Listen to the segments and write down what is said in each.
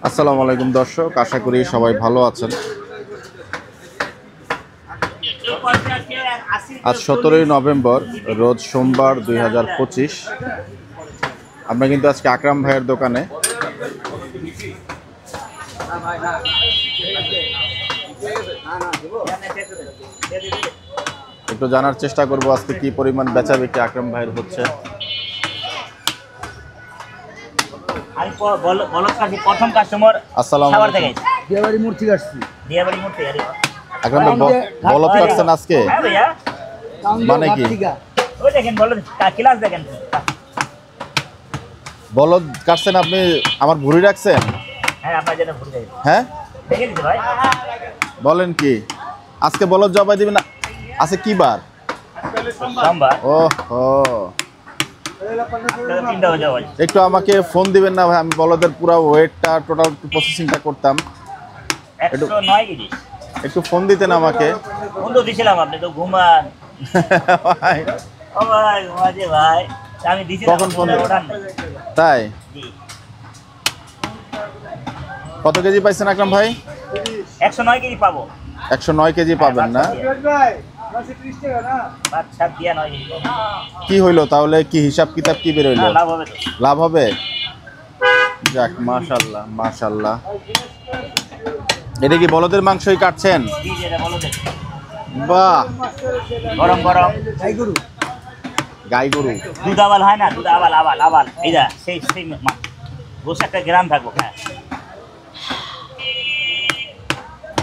আসসালামু আলাইকুম দর্শক, আশা করি সবাই ভালো আছেন। আজ 17ই নভেম্বর, রোজ সোমবার 2025। আমরা কিন্তু আজকে আকরাম ভাইয়ের দোকানে। একটু জানার চেষ্টা করব আজকে কি পরিমাণ বেচা বিক্রি আকরাম ভাইয়ের হচ্ছে। প্রথম কাস্টমার আসসালামু আলাইকুম। দিয়াবাড়ি মূর্তি আসছি। দিয়াবাড়ি মূর্তি আরে আকরাম ভাই বলদ কাটছেন আজকে? হ্যাঁ ভাইয়া। মানে কি? ওই দেখেন বলদ ক্লাস দেখেন। বলদ কাটছেন আপনি, আমার ভুঁড়ি রাখছেন? হ্যাঁ আপনার জন্য ভুল যাই। হ্যাঁ দেখে দিতে ভাই। বলেন কি আজকে বলদ জবাই দিবেন? আছে কি বার? সোমবার। ওহো, তিনটা হয়ে যাবে। একটু আমাকে ফোন দিবেন না ভাই? আমি বলদের পুরো ওয়েটটা টোটাল প্রসেসিংটা করতাম। 109 কেজি। একটু ফোন দিতেন আমাকে। ফোন তো দিছিলাম, আপনি তো ঘুমান। ভাই ও ভাই ঘুমাজে ভাই, আমি দিছি কখন ফোন ওঠান নাই। তাই? জি। কত কেজি পাইছেন আকরাম ভাই? 109 কেজি পাবো। 109 কেজি পাবেন না? বাচ্চা দিয়া 9 কেজি। কি হইলো তাহলে? কি হিসাব কিতাব কি বের হইলো? লাভ হবে তো। লাভ হবে? যাক, মাশাআল্লাহ মাশাআল্লাহ। এটা কি বলদের মাংসই কাটছেন? জি যেটা বলো দেখ। বাহ, গরম গরম গাই গরু। দুধ আবাল হয় না, দুধ আবাল আবাল আবাল এইটা সেই সেই গোস একটা গ্রাম থাকবো। হ্যাঁ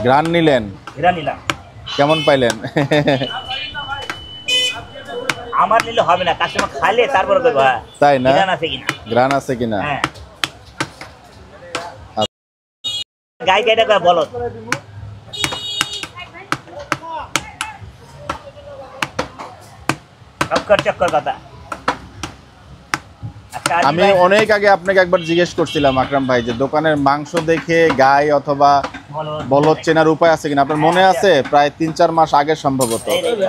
গ্রান নিলেন? গ্রাম নিলাম। কেমন পাইলেন? আমার নিলে হবে না, কাস্টমার খাইলে তারপরে কইবো। হ্যাঁ তাই না? গ্রান আছে কিনা। গ্রান আছে কিনা? হ্যাঁ গাই গাইটা কয় বলো। চক্কর চক্কর কথা। আমি অনেক আগে আপনাকে একবার জিজ্ঞেস করছিলাম আকরাম ভাই যে দোকানের মাংস দেখে গাই অথবা বলদ চেনার উপায় আছে কিনা। আপনার মনে আছে? প্রায় 3-4 মাস আগে সম্ভবত।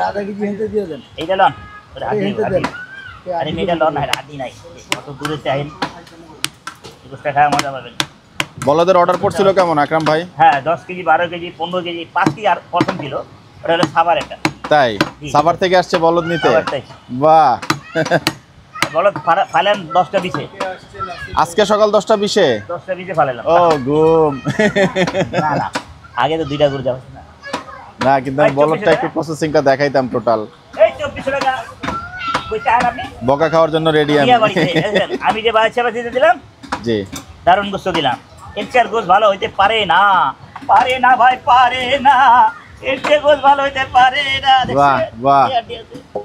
আধা কেজি হেঁটে দিয়ে দেন। এইটা লন। আরে মেয়েটা লন না, হাতি নাই। কত দূরে চাইন। গোসটা খাওয়া মজা পাবেন। বলদের অর্ডার পড়ছিল কেমন আকরাম ভাই? হ্যাঁ 10 কেজি 12 কেজি 15 কেজি 5 কেজি আর প্রথম ছিল। ওটা হলো সাভার একটা। তাই? সাভার থেকে আসছে বলদ নিতে? সাভারটাই। বাহ। বলদ ফাইলেন 10টা 20-এ। আজকে সকাল 10টা 20-এ? 10টা 20-এ ফাইলাম। ও গুম। না না, আগে তো 2টা করে যাবে না। না কিন্তু আমি বলদটা একটু প্রসেসিংটা দেখাইতাম টোটাল। এই 24 টাকা কইতে আর আপনি বকা খাওয়ার জন্য রেডি আমি। আমি যে বাচ্চা বাচ্চা দিলাম, জি দারুণ গোস্ত দিলাম। এর চেয়ে গোস্ত ভালো হইতে পারে না, পারে না ভাই, পারে না। এর চেয়ে গোস্ত ভালো হইতে পারে না। বাহ বাহ।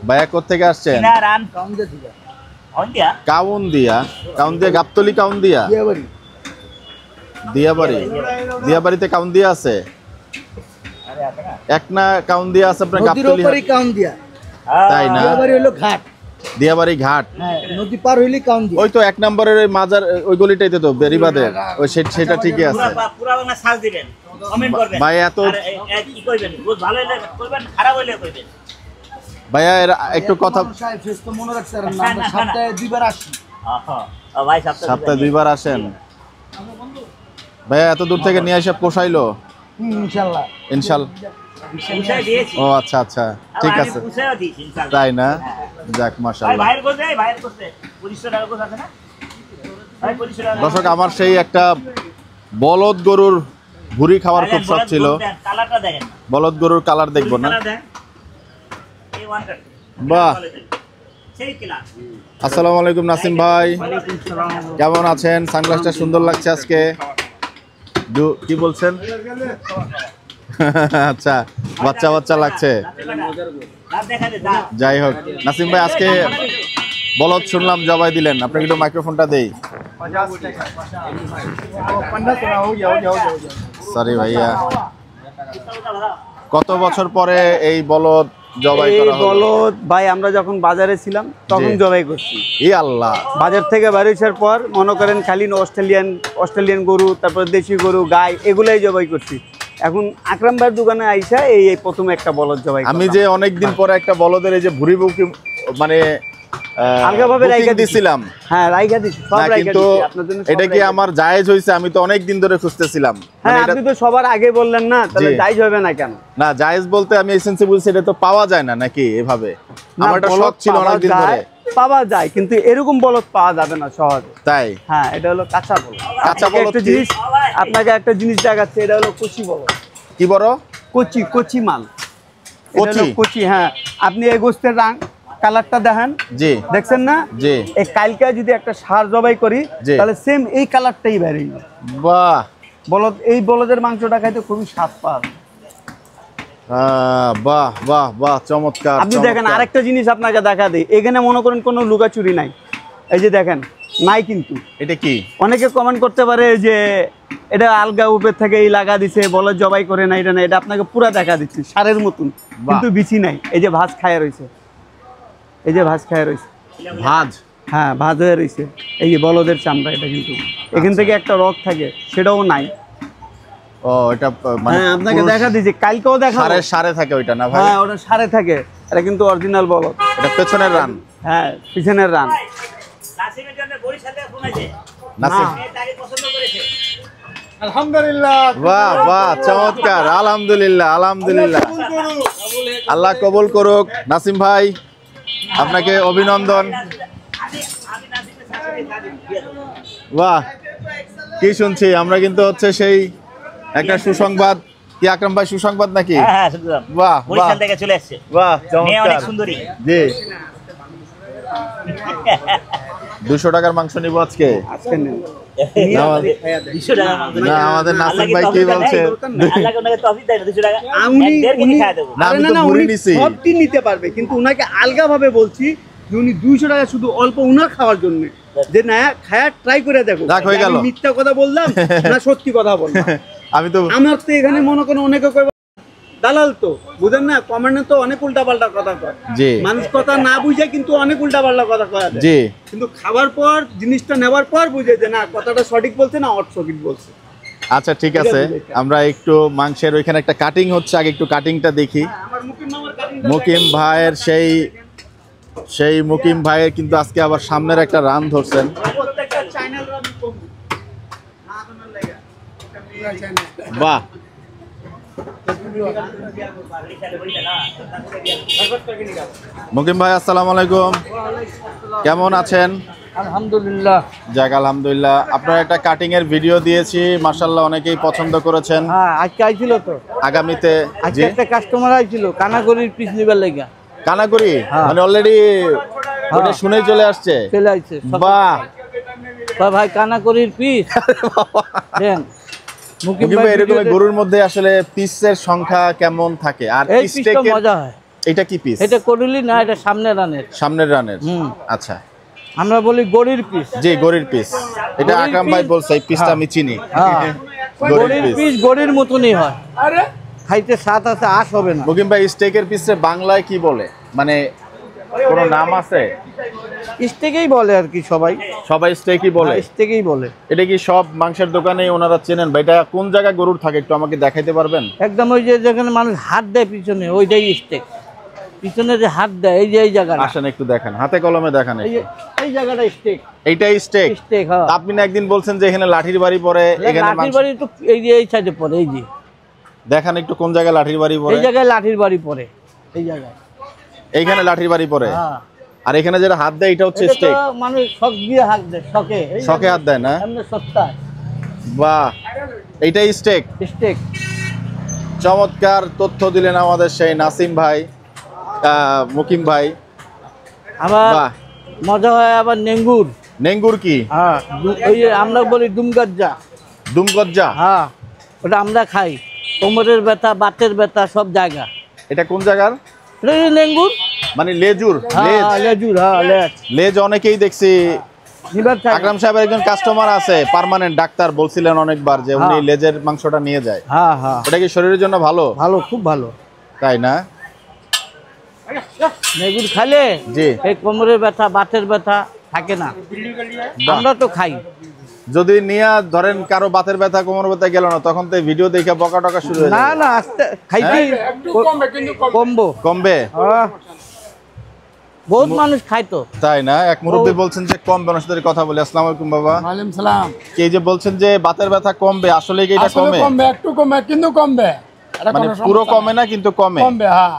ভাইয়া কোত্থেকে আসছেন? না রান কাউন্টে দিবা। হন্ডিয়া কাউন্দিয়া? কাউন্দিয়া গাবতলী কাউন্দিয়া? দিয়াবাড়ি। দিয়াবাড়ি? দিয়াবাড়িতে কাউন্দিয়া আছে? আরে আছে না একনা কাউন্দিয়া আছে আপনার নদীর গাবতলী? ওপরই কাউন্দিয়া। তাই না? দিয়াবাড়ি হলো ঘাট। দিয়াবাড়ি ঘাট? হ্যাঁ, নদী পার হইলি কাউন্দিয়া। ওই তো 1 নম্বরের ওই মাজার ওই গলিটাইতে তো বেরিবাদের ওই সেটা ঠিকই আছে। পুরা বাংলা সার্চ দিবেন, কমেন্ট করবেন। ভাই এত কি কইবেন, গোস্ত ভালো হইলে কইবেন, খারাপ হইলে কইবেন। ভাইয়া একটু কথা। সাহেব ফেস তো মনে রাখছেন না, আমরা সপ্তাহে 2 বার আসি। ও ভাই সপ্তাহে 2 বার আসেন? ভাইয়া এত দূর থেকে নিয়ে এসে পোষাইলো? ইনশাআল্লাহ। ইনশাআল্লাহ। পুষাই দিয়েছি। ও আচ্ছা আচ্ছা, ঠিক আমি আছে। পুষাইও দিয়েছি ইনশাআল্লাহ। তাই না? হ্যাঁ। যাক ভাই মাশাআল্লাহ। ভাইয়ের গোস্ত দেই, ভাইয়ের গোস্ত 2500 টাকা গোস্ত আছে না ভাই? 2500 টাকা। দর্শক আমার সেই একটা বলদ গরুর ভুঁড়ি খাওয়ার খুব শখ ছিল। কালারটা দেখেন, বলদ গরুর কালার দেখবো না? কালার দেন। এই ওয়ান কাট। বাহ। সেই কালার। আসসালামু আলাইকুম নাসিম ভাই, কেমন আছেন? সানগ্লাসটা সুন্দর লাগছে আজকে। কি বলছেন? আচ্ছা, বাচ্চা বাচ্চা লাগছে। যাই হোক নাসিম ভাই, আজকে বলদ শুনলাম জবাই দিলেন, আপনাকে একটু মাইক্রোফোনটা দেই। সরি ভাইয়া, কত বছর পরে এই বলদ জবাই করা হলো? বলদ ভাই আমরা যখন বাজারে ছিলাম তখন জবাই করছি। ই আল্লাহ, বাজার থেকে বের হওয়ার পর মনে করেন খালি অস্ট্রেলিয়ান গরু, তারপর দেশি গরু, গাই, এগুলাই জবাই করছি। এখন আকরাম ভাইয়ের দোকানে আইসা এই প্রথমে একটা বলদ জবাই আমি যে অনেকদিন পরে একটা বলদের এই যে ভুরি বুকি মানে আলগাভাবে রাইখা দিছিলাম, হ্যাঁ রাইখা দিছি, সব না রাইখা কিন্তু দিছি আপনার জন্য। এটা কি আমার জায়েজ হইছে? আমি তো অনেক দিন ধরে খুঁজতেছিলাম। হ্যাঁ আপনি তো সবার আগে বললেন না, তাহলে জি। জায়েজ হবে না কেন? না জায়েজ বলতে আমি এসেন্সি বলছি, এটা তো পাওয়া যায় না নাকি এভাবে? না, আমার একটা বলদ শখ ছিল পাওয়া অনেকদিন ধরে। যায়, পাওয়া যায়, কিন্তু এরকম বলদ পাওয়া যাবে না সহজে। তাই হ্যাঁ এটা হলো কাঁচা বলদ। কাঁচা আপনাকে বলদ একটা কি? জিনিস, আপনাকে একটা জিনিস দেখাচ্ছে, এটা হলো কচি বলদ। কি বড়? কচি, কচি মাল। এটা হলো কচি? কচি, হ্যাঁ। আপনি এই গোস্তের কালারটা দেখেন, জি দেখছেন না? জি। এই কালকে যদি একটা ষাঁড় জবাই করি, জি। তাহলে সেম এই কালারটাই বেরিয়ে বাহ, বলদ। এই বলদের মাংসটা খাইতে খুবই স্বাদ পাওয়া যায়। বাহ বাহ বাহ, চমৎকার। আপনি দেখেন চমৎকার। আরেকটা জিনিস আপনাকে দেখা দিই, এখানে মনে করেন কোনো লুকাচুরি নাই, এই যে দেখেন নাই, কিন্তু এটা কি? অনেকে কমেন্ট করতে পারে যে এটা আলগা উপর থেকে এই লাগা দিছে, বলদ জবাই করে না, এটা না, এটা আপনাকে পুরা দেখা দিচ্ছি সারের মতন, কিন্তু বিচি নাই। এই যে ভাজ খায়া রয়েছে, এই যে ভাজ খায়া রয়েছে, ভাজ? হ্যাঁ ভাজ হয়ে রয়েছে। এই যে বলদের চামড়া, এটা কিন্তু এখান থেকে একটা রক থাকে, সেটাও নাই। ও এটা মানে হ্যাঁ আপনাকে দেখা দিয়েছি, কালকেও দেখা। সারে থাকে ওইটা না ভাই? হ্যাঁ ওটা সারে থাকে, এটা কিন্তু অরিজিনাল বলদ। এটা পেছনের রান? হ্যাঁ পিছনের রান। নাসিমের জন্য বরিশাল থেকে ফোন আছে, নাসিম? সে তাকে পছন্দ করেছে। আলহামদুলিল্লাহ। বাহ বাহ, চমৎকার। আলহামদুলিল্লাহ আলহামদুলিল্লাহ, আল্লাহ কবুল করুক। নাসিম ভাই আপনাকে অভিনন্দন। আমি নাসিমের সাথে কাজে বিয়ে দেবো। বাহ, কি শুনছি আমরা কিন্তু হচ্ছে সেই একটা সুসংবাদ। কি আকরাম ভাই, সুসংবাদ নাকি? হ্যাঁ হ্যাঁ শুনলাম, বাহ বাহ বরিশাল থেকে চলে আসছে, বাহ, মেয়ে অনেক চমৎকার। সুন্দরী। জি। 200 টাকার মাংস নিব আজকে। আজকে নেন। না, আমাদের- 200 টাকা মাংস। না, আমাদের নাসিম আল্লাহ কি ভাই কি তৌফিক দেয়? বলছে? আল্লাহ কি ওনাকে তৌফিক দেয় না 200 টাকা? উনি- 1.5 কেজি উনি- খাওয়া দেবো। না, আমি আরে তো না, ভুড়ি উনি নিছি। সবটি নিতে পারবে, কিন্তু উনাকে আলগা ভাবে বলছি যে উনি 200 টাকা শুধু অল্প উনার খাওয়ার জন্য, যে না খায়া ট্রাই করে দেখো। যাক, হয়ে গেল। আমি মিথ্যা কথা বললাম না সত্যি কথা বললাম? আমি তো আমার তো এখানে মনে করেন অনেকে কয় দালাল, তো বুঝেন না, কমেন্টে তো অনেক উল্টাপাল্টা কথা কয়। জি মানুষ কথা না বুঝে কিন্তু অনেক উল্টাপাল্টা কথা কয় দেয়। জি। কিন্তু খাবার পর, জিনিসটা নেওয়ার পর বুঝে যে না কথাটা সঠিক বলছে না অসঠিক বলছে। আচ্ছা ঠিক আছে, আমরা একটু মাংসের ওইখানে একটা কাটিং হচ্ছে, আগে একটু কাটিংটা দেখি। আমার মুকিম মামার কাটিং মুকিম ভাইয়ের সেই মুকিম ভাইয়ের কিন্তু আজকে আবার সামনের একটা রান ধরছেন। প্রত্যেকটা চ্যানেল আমি কমবো না তোমার লাগা বাহ, মুকিম ভাই আসসালামু আলাইকুম, কেমন আছেন? আলহামদুলিল্লাহ। যাক আলহামদুলিল্লাহ। আপনার একটা কাটিং এর ভিডিও দিয়েছি, মাশাআল্লাহ অনেকেই পছন্দ করেছেন। হ্যাঁ আজকে আইছিল তো, আগামীতে আজকে জি একটা কাস্টমার আইছিল কানাগরির পিস নিবার লাগা, কানাকুড়ি হ্যাঁ। মানে অলরেডি ওটা শুনেই চলে আসছে। চলে আইছে। বাহ, ভাই কানাগরির পিস দেন। মুকিম ভাই এরকম গরুর মধ্যে আসলে পিসের সংখ্যা কেমন থাকে? আর এই পিসটা স্টেকের মজা হয়। এটা কি পিস? এটা করলি না, এটা সামনে রানের। সামনের রানের? হুম। আচ্ছা আমরা বলি গরির পিস। জি, গরির পিস। এটা গরুর আকরাম ভাই piece? বলছে এই পিসটা আমি চিনি। হ্যাঁ গরির গরির পিস। পিস গরির মতনই হয়, খাইতে স্বাদ আছে, আশ হবে না। মুকিম ভাই স্টেকের পিসে বাংলায় কি বলে, মানে কোনো নাম আছে? স্টেকেই বলে আর কি, সবাই সবাই স্টেকই বলে। স্টেকেই বলে। এটা কি সব মাংসের দোকানেই ওনারা চেনেন? ভাই এটা কোন জায়গায় গরুর থাকে একটু আমাকে দেখাইতে পারবেন? একদম ওই যে যেখানে মানুষ হাত দেয় পিছনে, ওইটাই স্টেক। পিছনে যে হাত দেয়, এই যে এই জায়গাটা, আসেন একটু দেখান, হাতে কলমে দেখান এই যে এই জায়গাটা স্টেক। এইটাই স্টেক? স্টেক, হ্যাঁ। আপনি না একদিন বলছেন যে এখানে লাঠির বাড়ি পরে, এখানে লাঠির মাংস- বাড়ি তো এই যে এই সাইডে পড়ে, এই যে দেখান একটু কোন জায়গায় লাঠির বাড়ি পরে। এই জায়গায় লাঠির বাড়ি পড়ে, এই জায়গায়। এইখানে লাঠির বাড়ি পরে, হ্যাঁ আর এখানে যেটা হাত দেয় এটা হচ্ছে এটা তো স্টেক। মানুষ শখ দিয়ে হাত দেয়, শখে, এই শখে হাত দেয় না? এমনি সস্তায় বাহ, এইটাই স্টেক। স্টেক। চমৎকার তথ্য দিলেন আমাদের সেই নাসিম ভাই, মুকিম ভাই। আবার বাহ, মজা হয় আবার নেঙ্গুর। নেঙ্গুর কি? হ্যাঁ ওই যে আমরা বলি ডুমগজ্জা। দুমগজ্জা? হ্যাঁ ওটা আমরা খাই, কোমরের ব্যথা, বাতের ব্যথা, সব জায়গা। এটা কোন জায়গার? এটা ওই লেঙ্গুর। মানে লেজুর? হ্যাঁ লেজুর, হ্যাঁ লেজ। লেজ অনেকেই দেখছি। নিবার চাই। আকরাম সাহেবের একজন কাস্টমার আছে পার্মানেন্ট, ডাক্তার বলছিলেন অনেকবার যে উনি হ্যাঁ। লেজের মাংসটা নিয়ে যায়। হ্যাঁ হ্যাঁ ওটা কি শরীরের জন্য ভালো? ভালো, খুব ভালো। তাই না? নেগুর খাইলে জি। এই কোমরের ব্যথা, বাতের ব্যথা থাকে না। আমরা তো খাই। যদি নিয়ে ধরেন কারো বাতের ব্যথা কোমর ব্যথা গেল না, তখন তো ভিডিও দেখে বকা টকা শুরু হয়ে না যাবে। না আস্তে খাইতে কমবো। কমবে? বহুত মানুষ খাইতো। তাই না? এক মুরব্বী বলছেন যে কমবে, ওনার সাথে কথা বলি। আসসালামু আলাইকুম বাবা। ওয়ালাইকুম সালাম। কে যে বলছেন যে বাতের ব্যথা কমবে, আসলে কি এটা আসলে কমে? কমবে, একটু কমবে, কিন্তু কমবে। এটা মানে কোনো পুরো সমস্যা কমে না, কিন্তু কমে। কমবে, হ্যাঁ।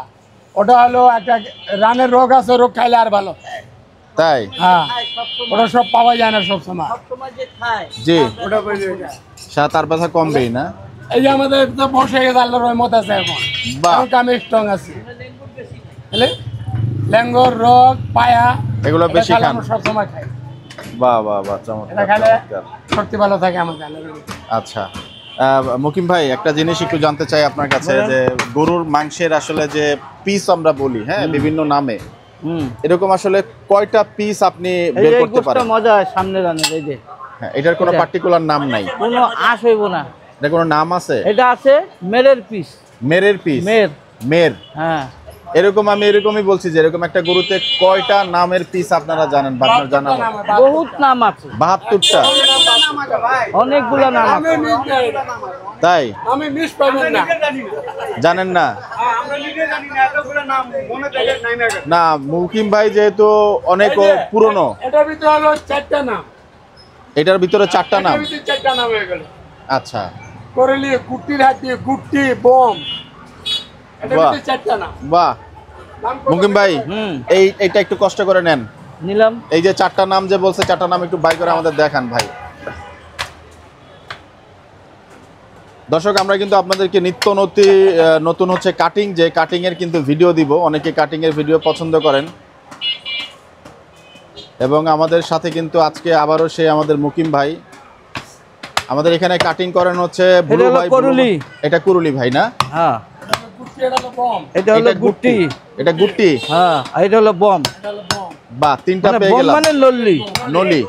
ওটা হলো একটা রানের রোগ আছে, রোগ খাইলে আর ভালো। তাই? হ্যাঁ, ওটা সব পাওয়া যায় না সব সময়। জি, ওটা বলে এটা। তার ব্যথা কমবেই না? এই যে আমাদের তো বসে গেছে, আল্লাহর রহমত আছে এখন। বাহ। এখন আমি স্ট্রং আছি। বুঝলে? লেঙ্গর রোগ, পায়া এগুলো এটা বেশি খাইলে খান? আমরা সব সময় খাই। বাহ বাহ বাহ, এটা চমৎকার খাইলে চমৎকার। শক্তি ভালো থাকে আমাদের আল্লাহর রহমতে। আচ্ছা, মুকিম ভাই একটা জিনিস একটু জানতে চাই আপনার কাছে, যে গরুর মাংসের আসলে যে পিস আমরা বলি, হ্যাঁ, বিভিন্ন নামে, এরকম আসলে কয়টা পিস আপনি এই বের যে করতে পারেন? মজা হয় সামনে রানের, এই যে হ্যাঁ, এটার কোনো এটা। পার্টিকুলার নাম নাই? কোনো আশ হইব না। এটা কোনো নাম আছে? এটা আছে মেরের পিস। মেরের পিস? মের। মের। হ্যাঁ, এরকম আমি এরকমই বলছি যে এরকম একটা গরুতে কয়টা নামের পিস আপনারা জানেন বা আপনার জানা মতে? বহুত নাম আছে, 72টা? অনেকগুলা নাম আছে। তাই? আমি মিস পাবেন না। জানেন না? না, মুকিম ভাই যেহেতু অনেক পুরনো, এটার ভিতরে হলো 4টা নাম। এটার ভিতরে 4টা নাম? এটার ভিতরে 4টা নাম হয়ে গেল। আচ্ছা, করলি, গুটির হাতি, গুটি, বম। এটার বাহ। ভিতরে 4টা নাম। বাহ। নাম কত? মুকিম ভাই এইটা একটু কষ্ট করে নেন। নিলাম। এই যে 4টা নাম যে বলছে, 4টা নাম একটু বাই করে আমাদের দেখান ভাই। দর্শক, আমরা কিন্তু আপনাদেরকে নিত্য নতুন হচ্ছে কাটিং, যে কাটিং এর কিন্তু ভিডিও দিব। অনেকে কাটিং এর ভিডিও পছন্দ করেন, এবং আমাদের সাথে কিন্তু আজকে আবারও সে আমাদের মুকিম ভাই আমাদের এখানে কাটিং করেন হচ্ছে বুলু এটা হলো ভাই। করুলি। এটা কুরুলি ভাই না? হ্যাঁ, গুটি, এটা হলো বম। এটা হলো গুটি। এটা গুটি? হ্যাঁ, আর এটা হলো বম। এটা হলো বম। বাহ, 3টা মানে পেয়ে বম গেলাম। মানে লল্লি। নলি?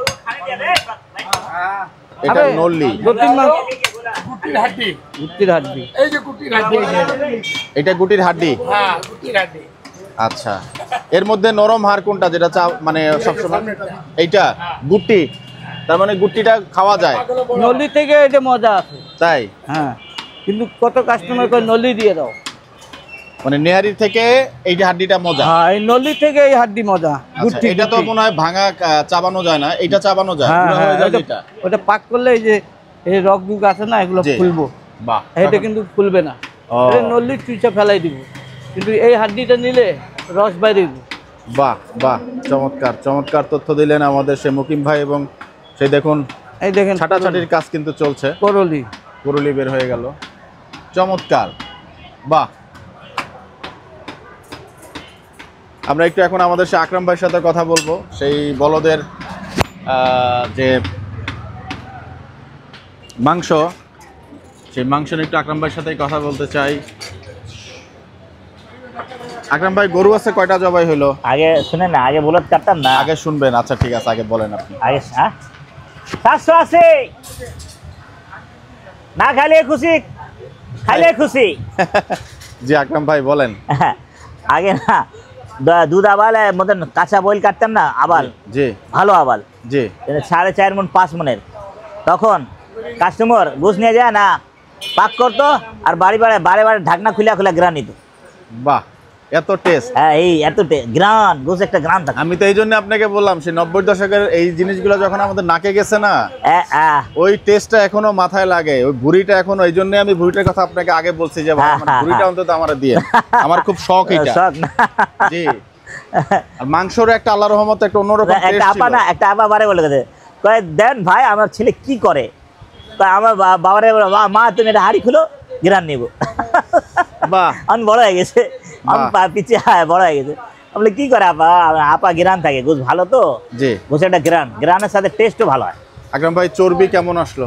এটা আরে, নলি। 2-3 মাস গুটির হাড্ডি। গুটির হাড্ডি। এই যে গুটির হাড্ডি, এই যে। এটা গুটির হাড্ডি? হ্যাঁ, গুটির হাড্ডি। আচ্ছা, এর মধ্যে নরম হাড় কোনটা, যেটা মানে সবসময়? এইটা গুটি? তার মানে গুটিটা খাওয়া যায়? নলি থেকে এটা মজা আছে। তাই? হ্যাঁ, কিন্তু কত কাস্টমার করে নলি দিয়ে দাও। মানে নেহারির থেকে এই হাড্ডিটা মজা? হ্যাঁ, এই নলি থেকে এই হাড্ডি মজা। আচ্ছা, গুটি, এটা তো গুটি। মনে হয় ভাঙা, চাবানো যায় না? এটা চাবানো যায়? হ্যাঁ, পুরো হ্যাঁ, হয়ে যায় ওটা- যেটা? ওটা পাক করলে এই যে এই রগদুগ আছে না, এগুলো জি। খুলবো। বাহ। এটা কিন্তু খুলবে না। ও। এটা নলি চুইচা ফেলাই দিব, কিন্তু এই হাড্ডিটা নিলে রস বাইরে দিব। বাহ বাহ, চমৎকার চমৎকার তথ্য দিলেন আমাদের সে মুকিম ভাই। এবং সেই দেখুন এই দেখেন ছাটাছাটির কাজ কিন্তু চলছে। করলি। কুরুলি বের হয়ে গেল, চমৎকার। বাহ। আমরা একটু এখন আমাদের সে আকরাম ভাইয়ের সাথে কথা বলবো, সেই বলদের যে মাংস, সেই মাংস নিয়ে একটু আকরাম ভাইয়ের সাথে কথা বলতে চাই। আকরাম ভাই, গরু আছে কয়টা জবাই হলো? আগে শুনেন না, আগে বলত কাটতাম না। আগে শুনবেন? আচ্ছা ঠিক আছে, আগে বলেন আপনি। আগে 780 না খাইলে খুশি, খাইলে খুশি। জি আকরাম ভাই বলেন। আগে না দুধ আবাল মতন কাঁচা বইল কাটতাম না, আবাল জি ভালো আবাল, জি 4.5 মণ 5 মণের। তখন কাস্টমার ঘুষ নিয়ে যায় না, পাক করতো আর বাড়ি বাড়ি ঢাকনা খুলে খুলে গ্রান নিত। বাহ, এত টেস্ট! হ্যাঁ, এই এত গ্রান, ঘুষ একটা গ্রান থাকে। আমি তো এই জন্য আপনাকে বললাম, সেই 90 দশকের এই জিনিসগুলো যখন আমাদের নাকে গেছে না, ওই টেস্টটা এখনো মাথায় লাগে। ওই ভুড়িটা এখনো, এই জন্য আমি ভুড়িটার কথা আপনাকে আগে বলছি যে ভাই, আমার ভুড়িটা অন্তত আমার দিয়ে, আমার খুব শখ এটা। শখ না? জি। আর মাংসর একটা আল্লাহর রহমতে একটা অন্যরকম একটা টেস্ট আপা ছিল। না, একটা আপা বারে বলে গেছে, কয় দেন ভাই আমার ছেলে কি করে, কয় আমার বাবারে মা তুমি এটা হাড়ি খুলো, গ্রান নিব। বাহ। আমি বড় হয়ে গেছে, আমি পিছিয়ে বড় হয়ে গেছে। বলে কি করে আপা? আপা গ্রান থাকে, ঘুষ ভালো তো। জি। ঘুষ একটা গ্রানের সাথে টেস্টও ভালো হয়। আকরাম ভাই, চর্বি কেমন আসলো?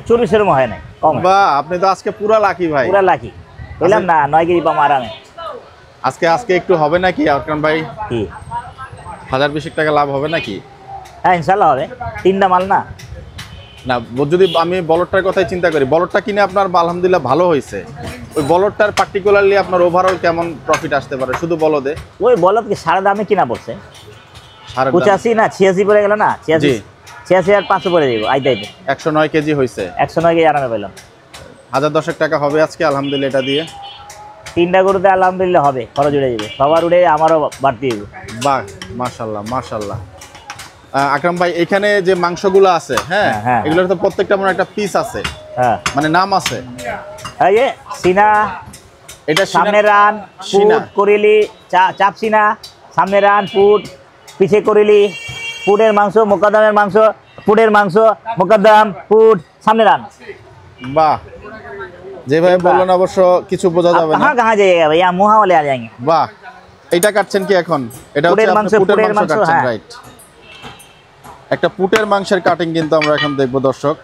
চুরি সেরকম হয় নাই, কম হয়। বাহ, আপনি তো আজকে পুরা লাকি ভাই। পুরা লাকি বললাম না, 9 কেজি পাম আরামে। আজকে একটু হবে নাকি আকরাম ভাই? কি 1020 টাকা লাভ হবে নাকি? হ্যাঁ, ইনশাল্লাহ হবে। 3টা মাল না। না, যদি আমি বলরটার কথাই চিন্তা করি, বলরটা কিনে আপনার আলহামদুলিল্লাহ ভালো হয়েছে, ওই বলরটার পার্টিকুলারলি আপনার ওভারঅল কেমন প্রফিট আসতে পারে শুধু বলদে? ওই বলদ কি সারা দামে কিনা পড়ছে, সারা 85 না 86 পড়ে গেল না, 86 86,500 করে দিব আইতে আইতে। 109 কেজি হয়েছে। 109 কেজি আরামে পেলাম। 1010 টাকা হবে আজকে আলহামদুলিল্লাহ এটা দিয়ে। 3টা গরুতে আলহামদুলিল্লাহ হবে, খরচ উড়ে যাবে, সবার উড়ে আমারও বাড়তি হবে। বাহ মাশাআল্লাহ মাশাআল্লাহ। আকরাম ভাই এখানে যে মাংসগুলো আছে, হ্যাঁ হ্যাঁ, এগুলোর তো প্রত্যেকটা মনে একটা পিস আছে, হ্যাঁ মানে নাম আছে। এই যে সিনা, এটা সামনে রান, সিনা। পুট, করিলি, চাপ সিনা, সামনে রান, পুট, পিছে করিলি, পুটের মাংস, মোকদ্দমের মাংস, পুটের মাংস, মোকদ্দম, পুট, সামনে রান। বাহ, যেভাবে বললেন অবশ্য কিছু বোঝা যাবে না। कहाँ कहाँ जाइएगा भैया, मुहा वाले आ जाएंगे। বাহ, এটা কাটছেন কি এখন? এটা হচ্ছে পুটের আপনি মাংস, পুটের পুটের মাংস মাংস, কাটছেন, হ্যাঁ। রাইট। একটা পুটের মাংসের কাটিং কিন্তু আমরা এখন দেখবো দর্শক।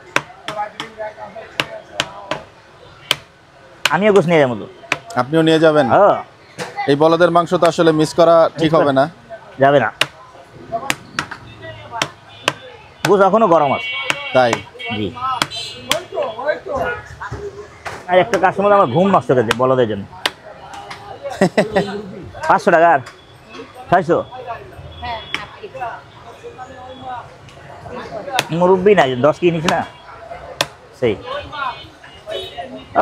আমিও গোস নিয়ে যাবো তো। আপনিও নিয়ে যাবেন? হ্যাঁ, এই বলদের মাংস তো আসলে মিস করা ঠিক হবে না। যাবে না, গোস এখনো গরম আছে। তাই জি, আর একটা কাস্টমার আমার ঘুম নষ্ট করেছে বলদের জন্য। 500 টাকা আর 600 মুরব্বী না, 10 কি নিস না সেই।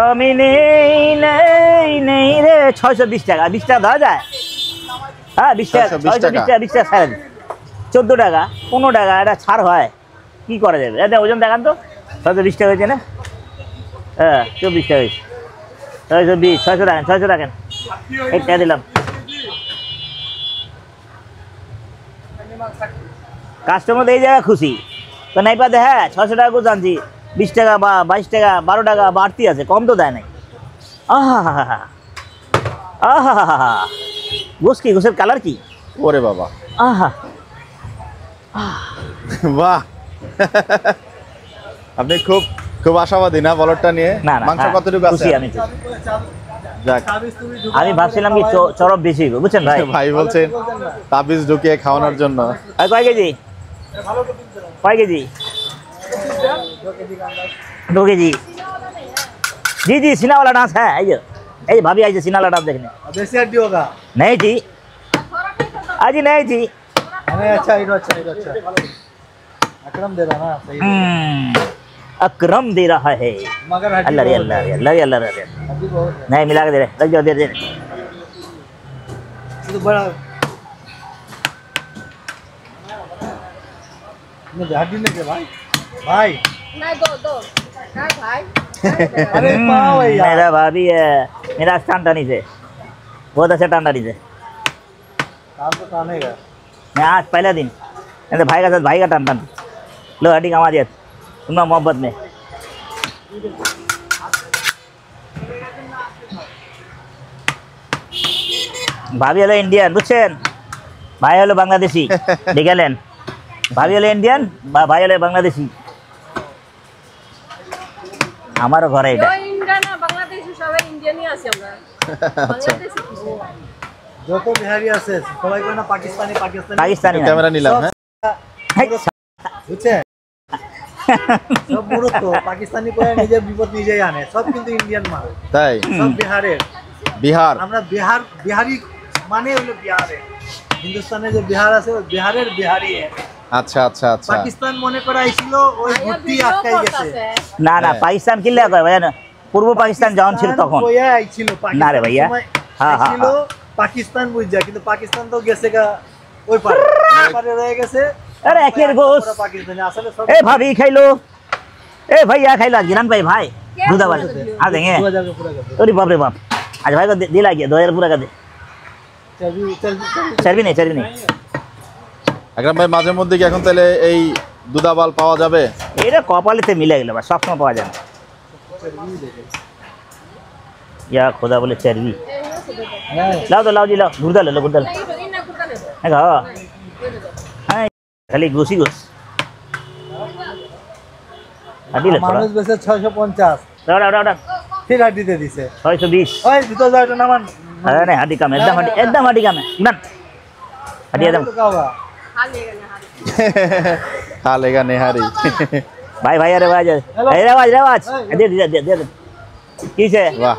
আমি নেই নেই নেই রে, 620 টাকা। 20 টাকা দেওয়া যায়? হ্যাঁ 20 টাকা, 620 620 টাকা, 20 টাকা ছাড়। 14 টাকা 15 টাকা এটা ছাড় হয়, কি করা যাবে? এটা ওজন দেখান তো, 620 টাকা হয়েছে না? হ্যাঁ 24 টাকা হয়েছে। 620, 600 রাখেন, 600 রাখেন, একটা দিলাম। কাস্টমার এই জায়গায় খুশি তো নাই পাতে। হ্যাঁ 600 টাকা করে জানছি, 20 টাকা বা 22 টাকা 12 টাকা বাড়তি আছে, কম তো দেয় নাই। আহা আহা, গোস কি, গোসের কালার কি? ওরে বাবা, আহা, বাহ। আপনি খুব খুব আশাবাদী না বলরটা নিয়ে? না না, মাংস হ্যাঁ, কতটুকু আছে? খুশি আমি খুশি। যাক, আমি ভাবছিলাম কি চরব বেশি হইব, বুঝছেন ভাই। ভাই বলছেন তাবিজ ঢুকিয়ে খাওয়ানোর জন্য। আর কয় কেজি? কয় কেজি? 2 কেজি। जी जी, सीना वाला डांस है, आइए आइए भाभी, आइए सीना वाला डांस देखने। देसी हड्डी होगा। नहीं थी आज, नहीं थी। हमें अच्छा अकरम दे रहा ना सही। अकरम दे रहा है। मगर अल्लाह रे अल्लाह रे अल्लाह रे अल्लाह रे। हड्डी बहुत नहीं मिला के दे रहे, लग जाओ, दे दे। तो बड़ा हड्डी नहीं दे भाई भाई। नहीं दो क्या भाई? अरे पाओ यार। मेरा भाभी है, मेरा टांटानी से, बहुत अच्छा टांटानी से। काम तो कानेगा। मैं आज पहला दिन मेरे भाई का साथ, भाई का टान लो हड्डी कमा दिया सुनना मोहब्बत में। भाभी हलो इंडियन, बुझছেন? ভাই হলো বাংলাদেশি, দেখলেন? ভাবি হলো ইন্ডিয়ান, ভাই হলো বাংলাদেশি। আমারও ঘরে এটা। जो इंडियन है बांग्लादेश सब इंडियन ही আছে আমরা। বাংলাদেশি কিছু যত বিহারি আছে সবাই করে না পাকিস্তানি পাকিস্তানি না। ক্যামেরা নিলাম, হ্যাঁ হেই, বুঝছে সব মূর্খ পাকিস্তানি করে নিজের বিপদ নিজেই আনে সব কিন্তু ইন্ডিয়ান মাল তাই সব বিহারের বিহার আমরা বিহারি মানে হলো বিহারে হিন্দুস্তানে যে বিহার আছে ওই বিহারের বিহারি আচ্ছা আচ্ছা আচ্ছা পাকিস্তান মনে করা ছিল ওই ভর্তি আটকাই গেছে না না, পাকিস্তান কিল্লা কয় ভাই, পূর্ব পাকিস্তান যখন ছিল তখন। ওয়া আইছিল না রে ভাইয়া, হ্যাঁ হ্যাঁ ছিল পাকিস্তান বুঝা কিন্তু পাকিস্তান তো গেছে গা ওই পারে রয়ে গেছে। আরে একের গোস। পুরো পাকিস্তানি আসলে সব ए भाभी खाइलो, ए भैया खाइलो, गिरन भाई भाई दूधा वाले आ देंगे। 2000 का पूरा कर दो अरे बाप रे बाप, आज भाई को दिला गया 2000 पूरा कर दे। चल चर्बी नहीं, चर्बी नहीं। আকরাম ভাই মাঝে মধ্যে কি এখন তাহলে এই দুধাবাল পাওয়া যাবে? এটা কপালেতে মিলে গেল, সব সময় পাওয়া যায় না। या खुदा बोले चर्बी लाओ तो, लाओ जी लाओ, गुर्दा ले लो, गुर्दा ले। ইনা কুরতা নেব हाँ हाँ, खाली घुसी घुस हड्डी ले थोड़ा। মানুষ বেশে 650 उड़ा उड़ा उड़ा, फिर हड्डी दे दिसे 620। ওই ভিতর যাও এটা নামান अरे नहीं, हड्डी कम है, एकदम हड्डी कम है, एकदम हड्डी एकदम। তো কাওয়া হালিয়ে গেল হালি খা লেগা নেহারি। भाई भाई, अरे आवाज, अरे आवाज आवाज, दे दे दे दे किसे বাহ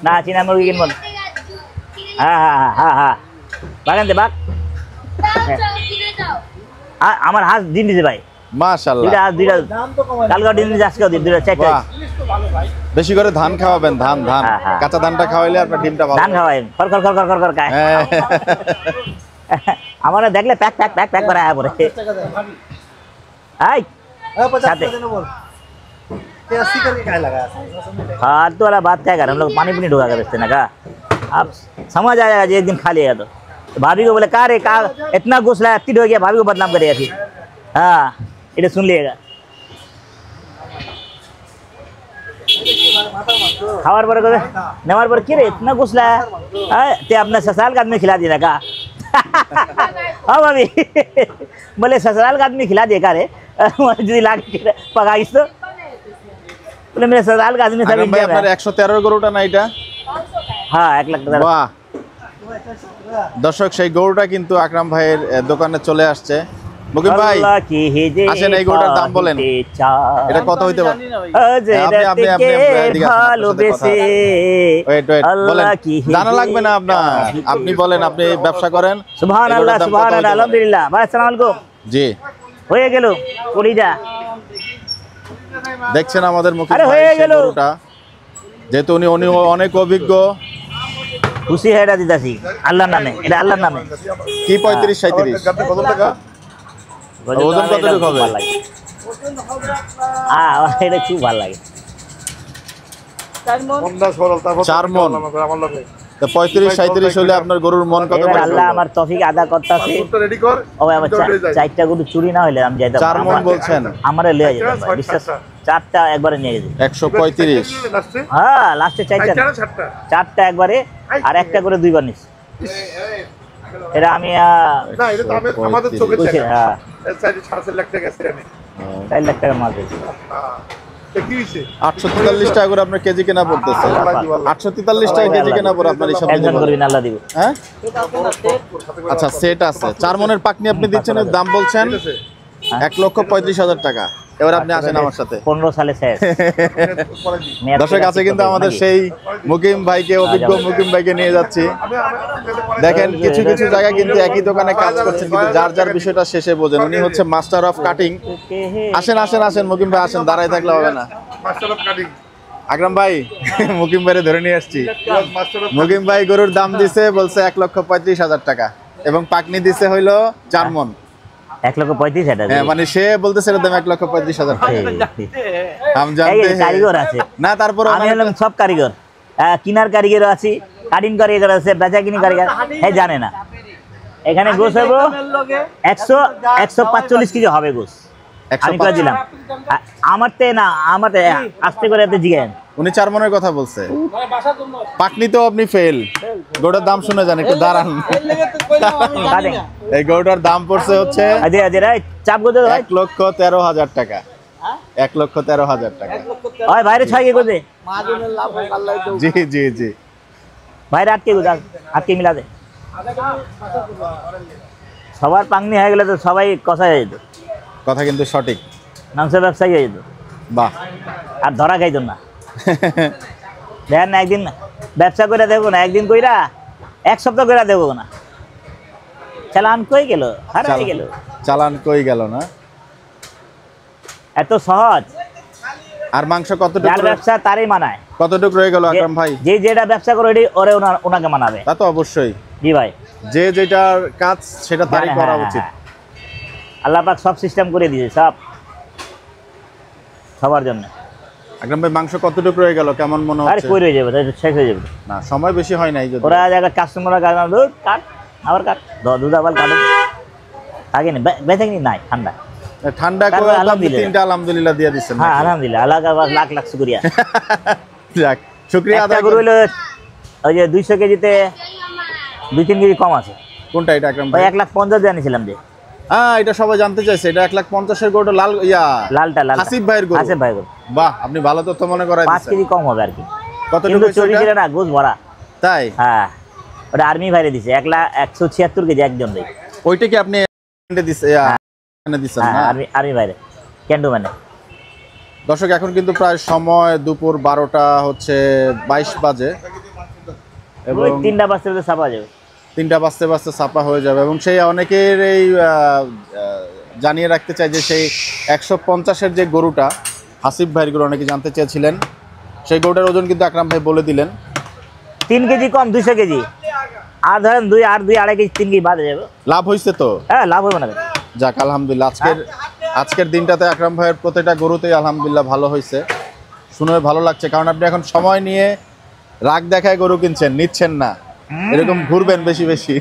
ना चीना मुर्गी किन बोल। हाँ हाँ हाँ हाँ हाँ, बागन दे बाग। আমার হাঁস ডিম দিছে ভাই, মাশাআল্লাহ। দুইটা দাম তো কমায় কালকে ডিম আজকে দুইটা চারটা বাহ, বেশি করে ধান খাওয়াবেন, ধান ধান হ্যাঁ, হ্যাঁ। কাঁচা ধানটা খাওয়াইলে আপনার ডিমটা ভালো ধান খাওয়াই খর খর খর খর খর খর খায় হ্যাঁ। আমার দেখলে প্যাক প্যাক প্যাক প্যাক করে আয়া পড়ে টাকা দেয় ভাবি এই 50 साथे। का देना बोल 80 करके काय लगा फालतू वाला बात क्या कर हम लोग पानी पुनी ढुका कर बेचते ना का आप समझ आ जाएगा जी एक दिन खा लिया तो भाभी को बोले का रे का इतना घुस लाया अति हो गया भाभी को बदनाम करेगा फिर हाँ इधर सुन लिएगा खावर पर नवार पर क्यों रे इतना घुस लाया ते अपना ससुराल का आदमी खिला दिया का हाँ भाभी बोले ससुराल का आदमी खिला दिया का रे जी ला के पकाइस तो बोले मेरे ससुराल का आदमी सब আকরাম ভাই इंडिया में আপনার 113 গরুটা না এটা? हाँ 1 लाख টাকা বাহ, দর্শক সেই গরুটা কিন্তু আকরাম ভাইয়ের দোকানে চলে আসছে। মুকিম ভাই अल्लाह की है जे আসেন, এই গরুটার দাম বলেন। এটা কত হইতে পারে? আপনি এদিকে আসেন, ভালোবেসে ওয়েট ওয়েট বলেন, আল্লাহ কি হে জানা লাগবে না আপনার, আপনি বলেন, আপনি ব্যবসা করেন। সুবহানাল্লাহ এই গরুটার দাম কত সুবহানাল্লাহ হইতে পারে? আলহামদুলিল্লাহ ভাই আসসালামু আলাইকুম জি, হয়ে গেল কলিজা দেখছেন আমাদের মুকিম আরে ভাই হয়ে সেই গেল। গরুটা, যেহেতু উনি উনি অনেক অভিজ্ঞ। খুশি হয়ে এটা দিতাছি আল্লাহর নামে, এটা আল্লাহর নামে কি 35 37 কত টাকা? ওজন কতটুকু হবে? এটা খুব ভালো লাগে 4 মণ। তো 35 37 হলে আপনার গরুর মন কত এবার করে? আল্লাহ আমার তৌফিক আদা করতেছে ও আমার চারটা গরু চুরি না হইলে আমি যাইতাম 4 মণ বলছেন? আমারে লয়ে যেতাম ভাই, বিশ্বাস চারটা একবারে নিয়ে যেত 135। হ্যাঁ লাস্টে চারটা একবারে আর একটা করে দুইবার নিস এটা আমি বুঝছি, হ্যাঁ 4 লাখ টাকা মাল দিয়েছি 843 টাকা করে আপনার কেজি কেনা পড়তেছে। 843 টাকা কেজি কেনা পড়ে আপনার হিসাব দিতে একজন পারবেন। করবি না আল্লাহ দিব হ্যাঁ, আচ্ছা সেট আছে 4 মণের পাকনি আপনি দিচ্ছেন, এর দাম বলছেন 1,35,000 টাকা। এবার আপনি আসেন আমার সাথে। 15 সালে শেষ দর্শক আছে কিন্তু আমাদের সেই মুকিম ভাইকে, অভিজ্ঞ মুকিম ভাইকে নিয়ে যাচ্ছি। দেখেন কিছু কিছু জায়গায় কিন্তু একই দোকানে কাজ করছেন, কিন্তু যার যার বিষয়টা শেষে বোঝেন। উনি হচ্ছে মাস্টার অফ কাটিং। আসেন আসেন আসেন মুকিম ভাই আসেন, দাঁড়ায় থাকলে হবে না। আকরাম ভাই মুকিম ভাইরে ধরে নিয়ে আসছি। মুকিম ভাই গরুর দাম দিছে বলছে 1,35,000 টাকা এবং পাকনি দিছে হইলো 4 মণ। 1,35,000 এটা হ্যাঁ, মানে সে বলতেছে এর দাম 1,35,000 টাকা। আমি জানতে কারিগর আছে না, তারপর আমি হলাম সব কারিগর, কিনার কারিগর আছি, কাটিং কারিগর আছে, বেচা কিনি কারিগর, হে জানে না। এখানে গোস হবো 145 কেজি হবে গোস, আমি করে দিলাম। আমার তে না, আমার আস্তে করে এতে জিজ্ঞেন। উনি 4 মণের কথা বলছে। পাকনি তো আপনি ফেল। গরুটার দাম শুনে যান, একটু দাঁড়ান। এই গরুটার দাম পড়ছে হচ্ছে চাপ করতে 1,13,000 টাকা। 1,13,000 টাকা। ওই বাইরে 6 কে করতে জি জি জি, বাইরে আটকে মিলা দে। সবার পাংনি হয়ে গেলে তো সবাই কষা হয়ে যেত, কথা কিন্তু সঠিক। মাংস ব্যবসায়ী হয়ে যেত, বাহ। আর ধরা খাইতো না। দেখেন না, একদিন ব্যবসা করে দেখো না, একদিন কইরা 1 সপ্তাহ করে দেখো না, চালান কই গেল, হারাই গেল। চালান কই গেল না, এত সহজ। আর মাংস কতটুকু যার ব্যবসা তারই মানায়। কতটুকু রয়ে গেল আকরাম ভাই? যে যেটা ব্যবসা করে ওরে ওনাকে মানাবে। তা তো অবশ্যই, জি ভাই, যে যেটার কাজ সেটা তারই হ্যাঁ, করা হ্যাঁ, উচিত। হ্যাঁ। আল্লাহ পাক সব সিস্টেম করে দিয়েছে, সব সবার জন্য। আকরাম ভাই মাংস কতটুকু রয়ে গেল, কেমন মনে আরে হচ্ছে? কই রয়ে যাবে, শেষ হয়ে যাবে। না, সময় বেশি হয় নাই। যদি ওরা জায়গা কাস্টমাররা দুধ কাট, আবার কাট, দুধ আবার কাটো, থাকে না বেঁচে কিনি নাই ঠান্ডা। ঠান্ডা তারপর করে আপনি আলহামদুলিল্লাহ। 3টা আলহামদুলিল্লাহ দিয়ে দিচ্ছেন। হ্যাঁ আলহামদুলিল্লাহ, আল্লাহ আবার লাখ লাখ শুকরিয়া। যাক, শুকরিয়া একটা আদায় গরু করি। হলো ওই যে 200 কেজিতে 2-3 কেজি কম আছে, কোনটা এটা আকরাম ওই ভাই? 1,50,000 জানিয়েছিলাম যে। এটা সবাই জানতে চাইছে। এটা 1,50,000 গরুটা লাল লালটা হাসিব ভাইয়ের গরু। আসিফ ভাই গরু বাহ, আপনি ভালো তথ্য মনে করাই 5 দিচ্ছেন। কেজি কম হবে আর কি। কতটুকু কিন্তু হয়েছে চুরি ওটা? ছিল না, গোস ভরা। তাই? হ্যাঁ, ওটা আর্মি ভাইরে দিছে 176 কেজি একজন দেয়। ওইটা কি আপনি দিচ্ছেন না? হ্যাঁ আর্মি ভাইরে ক্যান্ডু মানে। দর্শক এখন কিন্তু প্রায় সময় দুপুর 12টা হচ্ছে 22 বাজে এবং ওই 3টা বাজতে ছাপা যাবে। 3টা বাজতে ছাপা হয়ে যাবে এবং সেই অনেকের এই জানিয়ে রাখতে চাই যে সেই 150-এর যে গরুটা হাসিফ ভাইয়ের গরু অনেকে জানতে চেয়েছিলেন, সেই গরুটার ওজন কিন্তু আকরাম ভাই বলে দিলেন। 3 কেজি কম 200 কেজি, আর ধরেন 2 2.5 কেজি 3 কেজি বাদে যাবে। লাভ হয়েছে তো? হ্যাঁ লাভ হবে না। যাক আলহামদুলিল্লাহ, আজকের দিনটাতে আকরাম ভাইয়ের প্রতিটা গরুতেই আলহামদুলিল্লাহ ভালো হয়েছে, শুনে ভালো লাগছে। কারণ আপনি এখন সময় নিয়ে রাগ দেখায় গরু কিনছেন, নিচ্ছেন না, এরকম ঘুরবেন বেশি বেশি।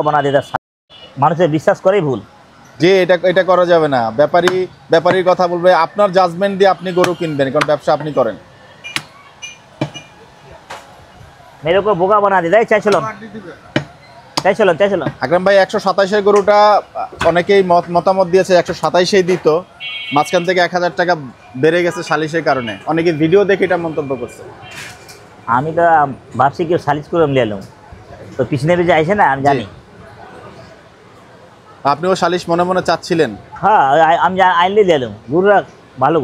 বানা দিদা, মানুষের বিশ্বাস করেই ভুল যে এটা করা যাবে না। ব্যাপারীর কথা বলবে, আপনার জাজমেন্ট দিয়ে আপনি গরু কিনবেন, কারণ ব্যবসা আপনি করেন। মেরে কো বোকা বানা দিদা। চাইছিলাম আকরাম ভাই 127-এর গরুটা অনেকেই মতামত দিয়েছে 127-এই দিত, মাঝখান থেকে 1000 টাকা বেড়ে গেছে সালিশের কারণে, অনেকে ভিডিও দেখে এটা মন্তব্য করছে। আমি তো ভাবছি কেউ সালিশ করে নিলাম, তো পিছনে যে আইছে না আমি জানি। আপনিও সালিশ মনে মনে চাচ্ছিলেন? হ্যাঁ আমি আইলে দিলাম। গরুরা ভালো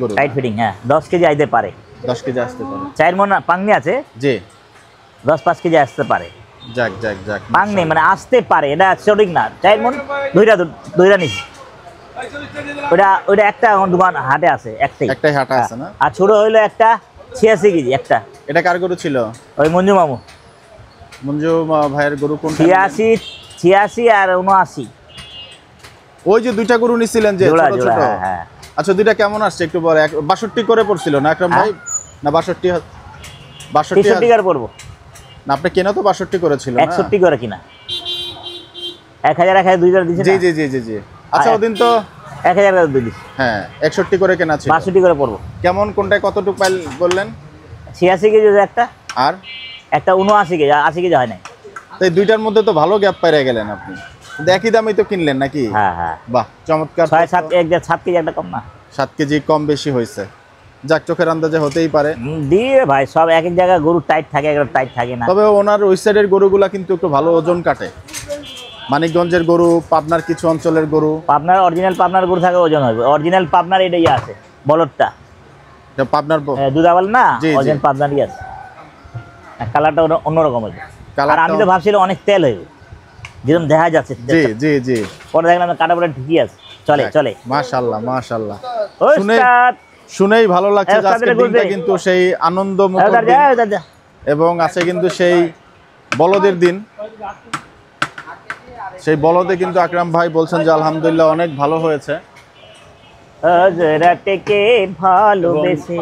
গরু টাইট ফিটিং। হ্যাঁ 10 কেজি আইতে পারে, 10 কেজি আসতে পারে। 4 মণ পাংনি আছে, জি 10-5 কেজি আসতে পারে। যাক পাংনি মানে আসতে পারে, এটা সঠিক না। 4 মণ দুইটা নিছি। ওটা একটা দোকান হাটে আছে, একটাই হাটে আছে না? আর ছোট হইলো একটা 86 কেজি একটা। এটা কার গরু ছিল? ওই মঞ্জু ভাইয়ের গরু কোনটা? 86 আর 79। ওই যে দুইটা গরু নিছিলেন যে ছোট ছোট। হ্যাঁ আচ্ছা, দুইটা কেমন আসছে একটু বলে। 62 করে পড়ছিল না আকরাম ভাই? না 62 টাকার পড়বো না, আপনি কেনা তো 62 করেছিল না? 61 করে কিনা, 1000 দুইবার দিছে। জি আচ্ছা, ওদিন তো 1000 করে দুই দিছে। হ্যাঁ 61 করে কেনা ছিল। 62 করে পড়বো। কেমন কোনটায় কতটুকু পাইল বললেন? 86 কেজি একটা, আর একটা 79 কেজি, 80 কেজি হয় না। তো এই দুইটার মধ্যে তো ভালো গ্যাপ পাইরা গেলেন আপনি। একই দামই তো কিনলেন নাকি? হ্যাঁ বাহ, চমৎকার। 6-7 7 কেজি একটা কম না, 7 কেজি কম বেশি হয়েছে। যাক, চোখের আন্দাজে হতেই পারে। দিয়ে ভাই সব এক জায়গায় গরু টাইট থাকে, একটা টাইট থাকে না। তবে ওনার ওই সাইডের গরুগুলা কিন্তু একটু ভালো ওজন কাটে। মানিকগঞ্জের গরু, পাবনার কিছু অঞ্চলের গরু, পাবনার অরিজিনাল পাবনার গরু থাকে, ওজন হবে। অরিজিনাল পাবনার এটাই আছে বলদটা, পাবনার দুধাবল না, অরিজিনাল পাবনারই আছে। কালারটা অন্যরকম হয়েছে। আর আমি তো ভাবছিলাম অনেক তেল হইবে, যেরকম দেখা যাচ্ছে। জি পরে দেখলাম কাটা পরে ঠিকই আছে, চলে। মাশাআল্লাহ শুনেই ভালো লাগছে। আজকের দিনটা কিন্তু সেই আনন্দমুখর দিন, এবং আছে কিন্তু সেই বলদের দিন। সেই বলদে কিন্তু আকরাম ভাই বলছেন যে আলহামদুলিল্লাহ অনেক ভালো হয়েছে। হযরতকে ভালোবেসে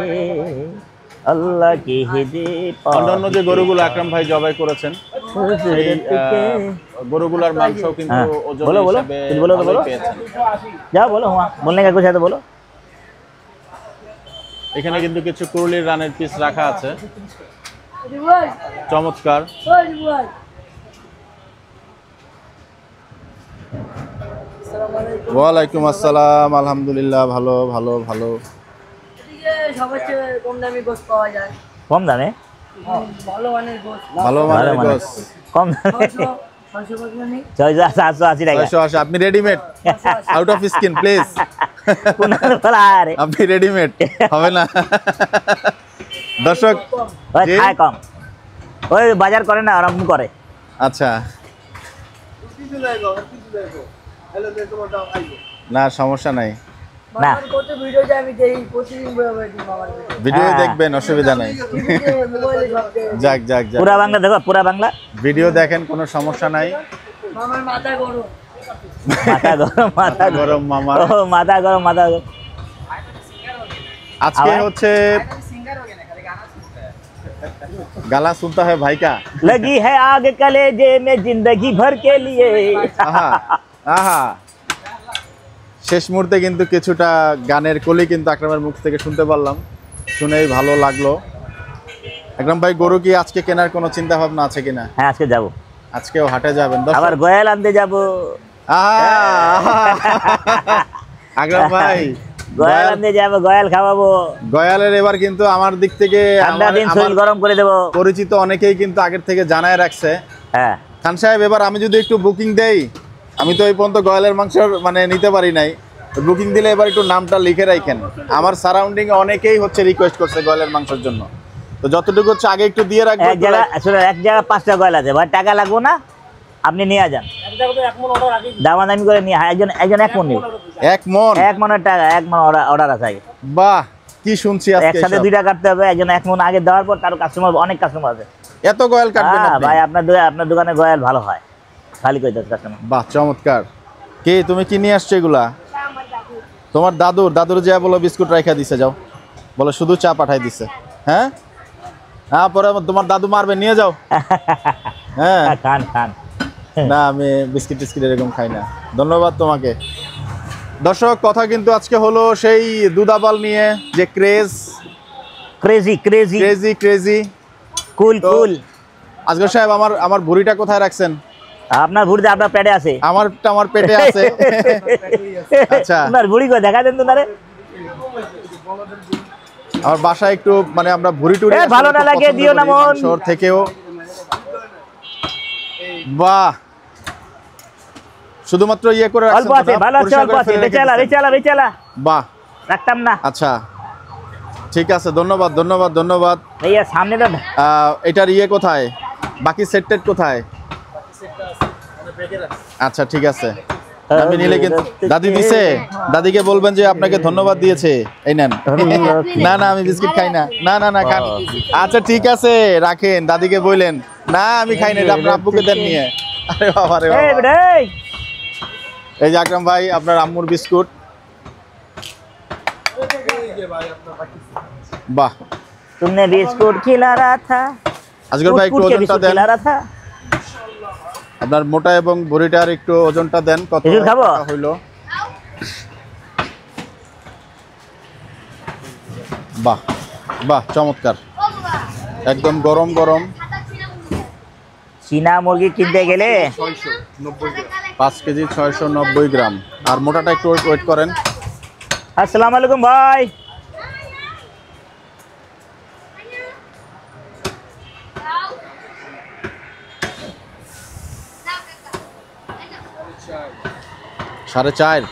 আল্লাহ কি হিদে। অন্যান্য যে গরুগুলো আকরাম ভাই জবাই করেছেন, গরুগুলার মাংস কিন্তু ওজন হিসেবে ভালোই পেয়েছেন। যাও বলো, বলনে কা কুছ है तो बोलो। এখানে কিন্তু কিছু কুরুলির রানের পিস রাখা আছে, চমৎকার। ওয়ালাইকুম আসসালাম। আলহামদুলিল্লাহ ভালো। কম দামে গোশত পাওয়া যায়। কম দামে? ভালো মানের গোশত। ভালো মানের গোশত কম দামে 680 টাকা। 680। আপনি readymade? Out of skin please. আপনি রেডিমেড হবে না। দর্শক খায় কম, ওই বাজার করে না, আরাম করে। আচ্ছা, না সমস্যা নাই, না ভিডিও দেখবেন, অসুবিধা নাই। যাক পুরা বাংলা দেখো, পুরা বাংলা ভিডিও দেখেন, কোনো সমস্যা নাই। মাথা গরম মাথা গরম। আজকে হচ্ছে गाला सुनता है भाई का लगी है आग कलेजे में जिंदगी भर के लिए। আহা, শেষ মুহূর্তে কিন্তু কিছুটা গানের কলি কিন্তু আকরামের মুখ থেকে শুনতে পারলাম, শুনেই ভালো লাগলো। আকরাম ভাই, গরু কি আজকে কেনার কোনো চিন্তা ভাবনা আছে কিনা? হ্যাঁ আজকে যাব, আজকেও হাটে যাবেন? আবার গয়াল আনতে যাব। আকরাম ভাই গয়াল আনতে যাব, গয়াল খাওয়াবো। গয়ালের এবার কিন্তু আমার দিক থেকে ঠান্ডা দিন শরীর গরম করে দেব। পরিচিত অনেকেই কিন্তু আগের থেকে জানায় রাখছে। হ্যাঁ খান সাহেব, এবার আমি যদি একটু বুকিং দেই, আমি তো এই পর্যন্ত গয়ালের মাংস মানে নিতে পারি নাই, বুকিং দিলে এবার একটু নামটা লিখে রাখেন। আমার সারাউন্ডিং এ অনেকেই হচ্ছে রিকোয়েস্ট করছে গয়ালের মাংসের জন্য, তো যতটুকু হচ্ছে আগে একটু দিয়ে রাখবেন। এক জায়গা 5টা গয়াল আছে ভাই, টাকা লাগবো না, আপনি নিয়ে যান, দামাদামি করে নিয়ে একজন একজন 1 মণ নিবে। 1 মণ? 1 মণের টাকা, 1 মণ অর্ডার আছে আগে। বাহ, কি শুনছি আজকে একসাথে এসব। 2টা কাটতে হবে, একজন 1 মণ আগে দেওয়ার পর কারো কাস্টমার, অনেক কাস্টমার আছে। এত গয়াল কাটবেন হ্যাঁ আপনি? ভাই, আপনার দোকানে গয়াল ভালো হয়, খালি কইতাছে কাস্টমার। বাহ, চমৎকার। কে তুমি কি নিয়ে আসছো এগুলা? তোমার দাদুর যা বলো বিস্কুট রাখা দিছে, যাও বলো শুধু চা পাঠাই দিছে। হ্যাঁ হ্যাঁ, পরে তোমার দাদু মারবে, নিয়ে যাও। হ্যাঁ খান খান। না, আমি বিস্কিট টিস্কিট এরকম খাই না। ধন্যবাদ তোমাকে। দর্শক, কথা কিন্তু আজকে হলো সেই দুধাপাল নিয়ে, যে ক্রেজি ক্রেজি ক্রেজি ক্রেজি কুল তো- কুল। আজগর সাহেব, আমার ভুঁড়িটা কোথায় রাখছেন? আপনার ভুড়িতে আপনার পেটে আছে। আমার পেটে আছে। আচ্ছা, আপনার ভুড়ি কই দেখা দেন তো তারে। আমার বাসায় একটু মানে আমরা ভুঁড়ি টুড়ি এ, আসলে ভালো না খুব লাগে পছন্দ দিও না করি, মন। মাংসর থেকেও। বাহ, শুধুমাত্র ইয়ে করে অল্প রাখছেন আছে, তো না? ভালো আছে, পরিষ্কার অল্প করে আছে। ফেলে রেখে বেচালা দিছেন? বেচালা বেচালা বাহ, রাখতাম না। আচ্ছা ঠিক আছে, ধন্যবাদ ধন্যবাদ ধন্যবাদ। ভাইয়া সামনে তো এটার ইয়ে কোথায়, বাকি সেট কোথায়? আচ্ছা ঠিক আছে, আমি নিলে কিন্তু দাদি দিছে, দাদিকে বলবেন যে আপনাকে ধন্যবাদ দিয়েছে, এই নেন। না না, আমি বিস্কিট খাই না। না না না, খান। আচ্ছা ঠিক আছে, রাখেন, দাদিকে বললেন। না আমি খাই না, এটা আপনার আব্বুকে দেন নিয়ে। আরে বাবা রে এই বাবা। বেটা, এই। এই যে আকরাম ভাই, আপনার আম্মুর বিস্কুট। বাহ, तुमने बिस्कुट खिला रहा था, আজগর ভাই একটু कूट-कूट के ওজনটা बिस्कुट দেন, खिला रहा था। আপনার মোটা এবং ভুঁড়িটার একটু ওজনটা দেন, কত খেজুর খাবো? টাকা হইলো। বাহ বাহ, চমৎকার, একদম গরম গরম। চীনা মুরগি কিনতে গেলে 5 কেজি 690 গ্রাম। আর মোটাটা একটু ওয়েট করেন। আসসালামু আলাইকুম ভাই। সাড়ে 4।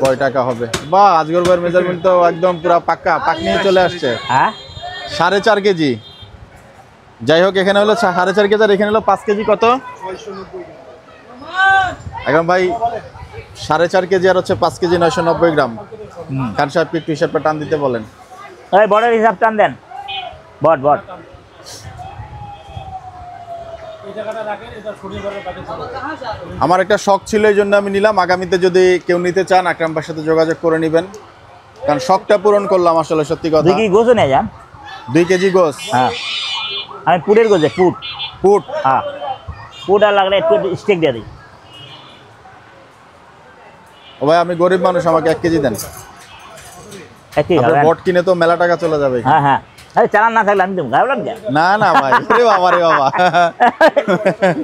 কয় টাকা হবে? বাহ, আজগর ভাইয়ের মেজারমেন্ট তো একদম পুরো পাক্কা, পাক নিয়ে চলে আসছে। হ্যাঁ 4.5 কেজি। যাই হোক, এখানে হলো 4.5 কেজি, আর এখানে হলো 5 কেজি কত? একদম ভাই 4.5 কেজি আর হচ্ছে 5 কেজি 990 গ্রাম। খান সাহেবকে একটু হিসাবটা টান দিতে বলেন। ওই বড়ের হিসাব টান দেন। বট বট। আমার একটা শখ ছিল, এই জন্য আমি নিলাম। আগামীতে যদি কেউ নিতে চান, আকরাম ভাইয়ের সাথে যোগাযোগ করে নেবেন, কারণ শখটা পূরণ করলাম আসলে, সত্যি কথা। 2 কেজি গোশও নিয়ে যান। 2 কেজি গোস। হ্যাঁ আমি পুটের গোছে পুট। পুট। হ্যাঁ পুট আর লাগলে একটু স্টেক দিয়ে দিই। ও ভাই, আমি গরিব মানুষ, আমাকে 1 কেজি দেন। একই আপনার খাবেন? বট কিনে তো মেলা টাকা চলে যাবে। হ্যাঁ হ্যাঁ, আরে চালান না থাকলে আমি দেবো, গাবলাম কেন? না না ভাই, রে বাবা রে বাবা।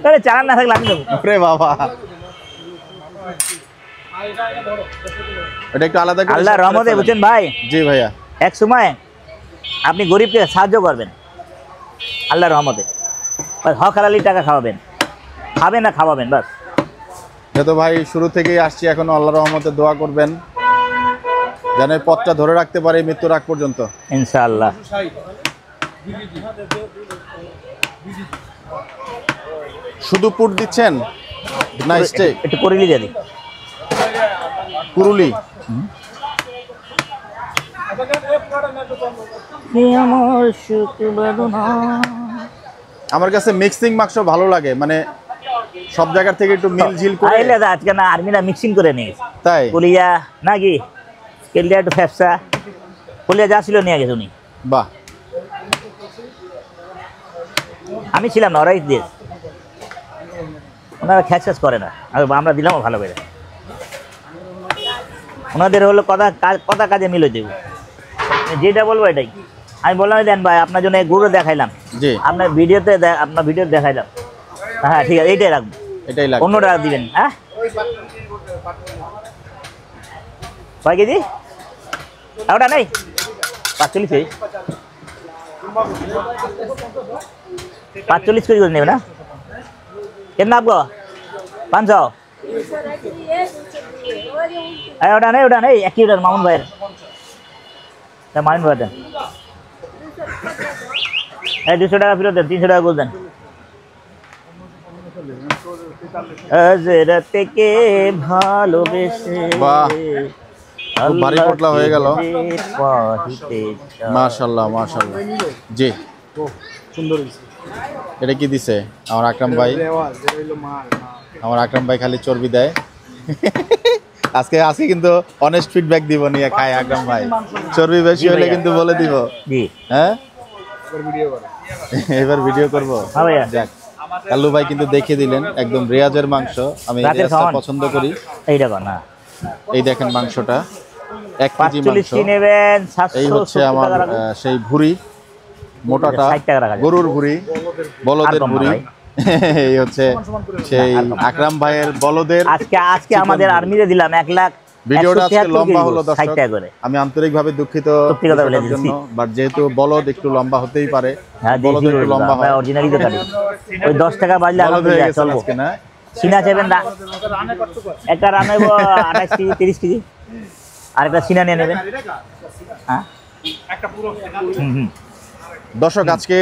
আরে চালান না থাকলে আমি দেবো। রে বাবা, এটা একটু আলাদা করে আল্লাহর হিসাব করে রহমতে ফেলেন। বুঝছেন ভাই, জি ভাইয়া। এক সময় আপনি গরিবকে সাহায্য করবেন আল্লাহর রহমতে, বাস হক হালালি টাকা খাওয়াবেন, খাবেন না খাওয়াবেন, বাস। যেহেতু ভাই শুরু থেকেই আসছি, এখনো আল্লাহর রহমতে দোয়া করবেন যেন এই পথটা ধরে রাখতে পারি মৃত্যুর আগ পর্যন্ত, ইনশাআল্লাহ। শুধু পুট দিচ্ছেন না স্টেক? একটু করিলি দিয়ে দিই। কুরুলি। আমার কাছে মিক্সিং মাংস ভালো লাগে, মানে সব জায়গা থেকে একটু মিল ঝিল করে। আইলে তো আজকে না আর্মিরা মিক্সিং করে নিয়েছে, তাই? কলিয়া নাকি কেলিয়া একটু ফ্যাপসা, কলিয়া যা ছিল নিয়ে গেছে উনি। বাহ, আমি ছিলাম না, ওরাই দিয়েছে। ওনারা খ্যাচ খ্যাচ করে না, আর আমরা দিলামও ভালো করে। ওনাদের হলো কথা কাজে মিলে দেব, যেটা বলবো এটাই। আমি বললাম দেন ভাই, আপনার জন্য গুঁড়ো দেখাইলাম, জি আপনার ভিডিওতে দেখাইলাম। হ্যাঁ ঠিক আছে, এইটাই রাখবো, এটাই লাগে। অন্যটা দিবেন। হ্যাঁ কয় কেজি? ওটা নেই 45 কেজি, 45 কেজি করে নেবে না? কেন আপগো 500? ওটা নেই একই মামুন ভাইয়ের, মামুন ভাই দেন। এই 200 টাকা ফেরত দেন, 300 টাকা গোছ দেন। হাজরাত থেকে ভালোবেসে বাহ, খুব ভারী পোটলা হয়ে গেল। পাহিতে চাই। মাশাআল্লাহ মাশাআল্লাহ। জি, সুন্দর হয়েছে। এটা কি দিছে আমার আকরাম ভাই? রেওয়াজ, এটা হইলো মাল। আমার আকরাম ভাই খালি চর্বি দেয়। আজকে কিন্তু অনেস্ট ফিডব্যাক দিব নিয়ে খায় আকরাম ভাই। চর্বি বেশি হলে কিন্তু বলে দিব। জি হ্যাঁ, এবার ভিডিও করে। এবার ভিডিও করব। হ্যাঁ ভাইয়া। যাক, কাল্লু ভাই কিন্তু দেখিয়ে দিলেন একদম রিয়াজের মাংস। আমি রাতের রিয়াজটা খাওয়ান। পছন্দ করি। এইটা কর না, এই দেখেন মাংসটা 1 কেজি 45 মাংস। টি নেবেন, 770 এই হচ্ছে আমার টাকা রাখবেন। সেই ভুঁড়ি, মোটাটা 60 টাকা রাখা যাবে। গরুর ভুঁড়ি, বলদের আর কম না ভুঁড়ি। ভাই। এই হচ্ছে সেই আকরাম ভাইয়ের বলদের। আজকে আমাদের আর্মিতে দিলাম 1 লাখ ভিডিওটা আজকে 176 লম্বা কেজি হলো গোছ, দর্শক। 60 টাকা করে। আমি আন্তরিকভাবে দুঃখিত সত্যি কথা বলে বিষয়টার দিচ্ছি। জন্য, বাট যেহেতু বলদ একটু লম্বা হতেই পারে, হ্যাঁ বলদ দেখি একটু লম্বা হয়। অরিজিনালি তো কাটি। ওই 10 টাকা বাজলে বলদ হয়ে আলহামদুলিল্লাহ গেছে চলবো। আজকে না? সিনা চাইবেন না, একটা রান্নাইব 28 কেজি 30 কেজি, আর একটা সিনা নিয়ে নেবেন। হ্যাঁ হুম, হুম। দর্শক, আজকে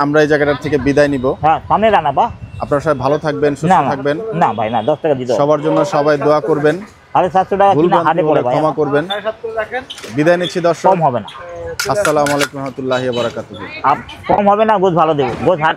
আমরা এই জায়গাটার থেকে বিদায় নিব। হ্যাঁ সামনে রান্না বা আপনারা সবাই ভালো থাকবেন, না সুস্থ না, থাকবেন। না ভাই না, 10 টাকা দিতে হবে। সবার জন্য সবাই দোয়া করবেন, 750 টাকা ভুল কিনা হাটে ভ্রান্তি পড়ে হলে ভাই, ক্ষমা করবেন। বিদায় নিচ্ছি দর্শক। কম হবে না, আসসালামু আলাইকুম রহমতুল্লাহি ওয়া বারাকাতুহু। কম হবে না, গোছ ভালো দেবো, গোছ হাট